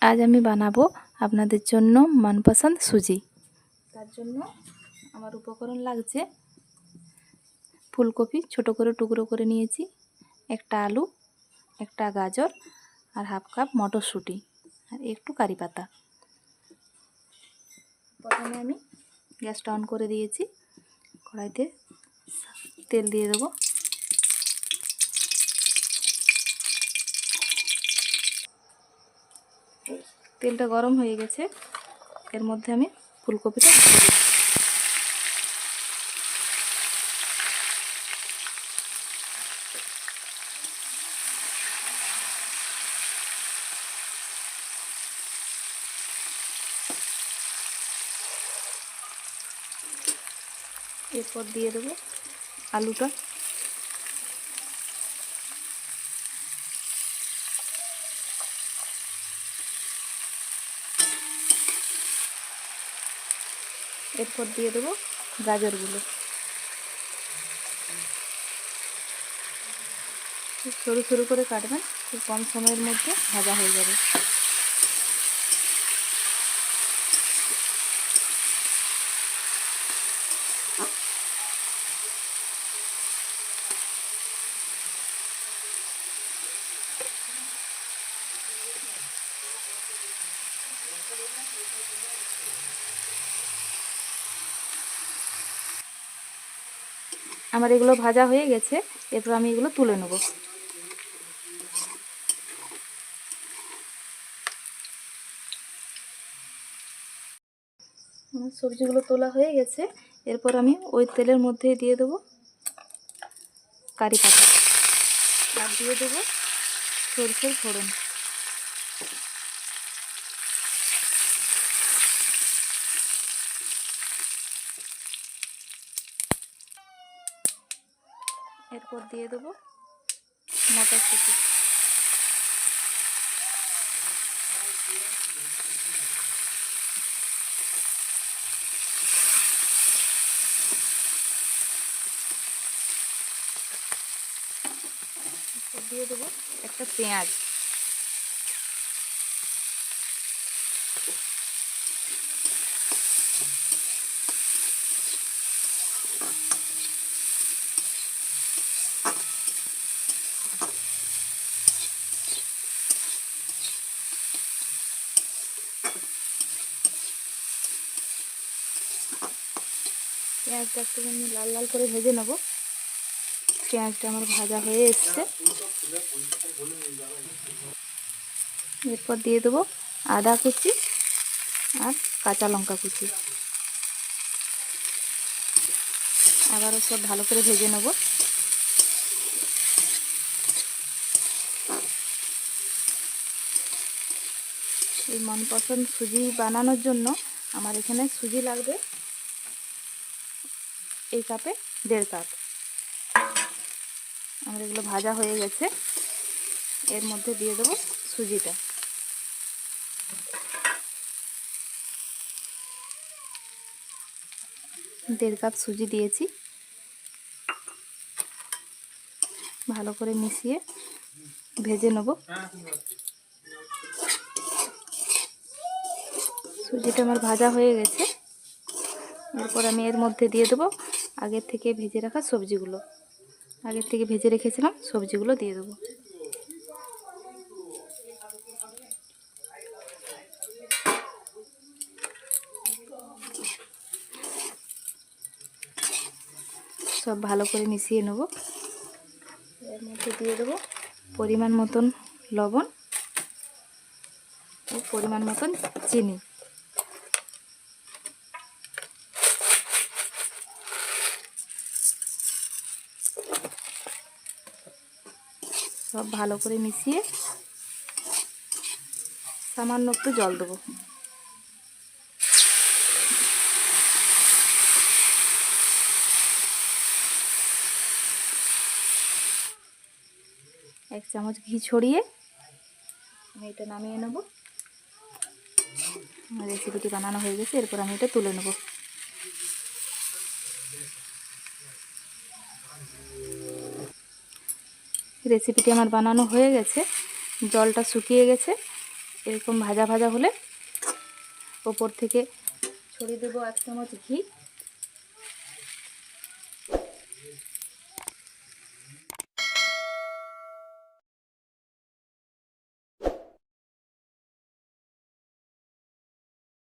আজ আমি বানাবো আপনাদের জন্য মনপসন্দ সুজি। তার জন্য আমার উপকরণ লাগছে ফুলকপি ছোট করে টুকরো করে নিয়েছি, একটা আলু, একটা গাজর আর হাফ কাপ মটরশুঁটি আর একটু কারি পাতা। প্রথমে আমি গ্যাসটা অন করে দিয়েছি, কড়াইতে তেল দিয়ে দেবো। তেলটা গরম হয়ে গেছে, এর মধ্যে আমি ফুলকপিটা দিয়ে দেব। এরপর দিয়ে দেবো আলুটা। এরপর দিয়ে দেবো গাজরগুলো। সরু সরু করে কাটবেন, খুব কম সময়ের মধ্যে ভাজা হয়ে যাবে। আমার এগুলো ভাজা হয়ে গেছে, এরপর আমি এগুলো তুলে নেব। সবজিগুলো তোলা হয়ে গেছে, এরপর আমি ওই তেলের মধ্যে দিয়ে দেবো কারি পাতা আর দিয়ে দেবো সরষের ফোড়ন। এরপর দিয়ে দেবো মটরশুঁটি। দিয়ে দেবো একটা পেঁয়াজ। পেঁয়াজটা একটুখানি লাল লাল করে ভেজে নেব। পেঁয়াজটা আমার ভাজা হয়ে এসছে, এরপর দিয়ে দেবো আদা কুচি আর কাঁচা লঙ্কা কুচি। আবারও সব ভালো করে ভেজে নেব। এই মনপসন্দ সুজি বানানোর জন্য আমার এখানে সুজি লাগবে এই কাপে 1.5 কাপ। আমার এগুলো ভাজা হয়ে গেছে, এর মধ্যে দিয়ে দেবো সুজিটা। দেড় কাপ সুজি দিয়েছি, ভালো করে মিশিয়ে ভেজে নেব। সুজিটা আমার ভাজা হয়ে গেছে, এরপর আমি এর মধ্যে দিয়ে দেবো আগের থেকে ভেজে রাখা সবজিগুলো। আগের থেকে ভেজে রেখেছিলাম সবজিগুলো দিয়ে দেবো। সব ভালো করে মিশিয়ে নেব। এর মধ্যে দিয়ে দেবো পরিমাণ মতন লবণ ও পরিমাণ মতন চিনি। সব ভালো করে মিশিয়ে সামান্য একটু জল দেবো। এক চামচ ঘি ছড়িয়ে আমি এটা নামিয়ে নেব। রেসিপিটি বানানো হয়ে গেছে, এরপর আমি এটা তুলে নেব। রেসিপিটি আমার বানানো হয়ে গেছে, জলটা শুকিয়ে গেছে, এরকম ভাজা ভাজা হলে ওপর থেকে ছড়িয়ে দেবো 1 চামচ ঘি।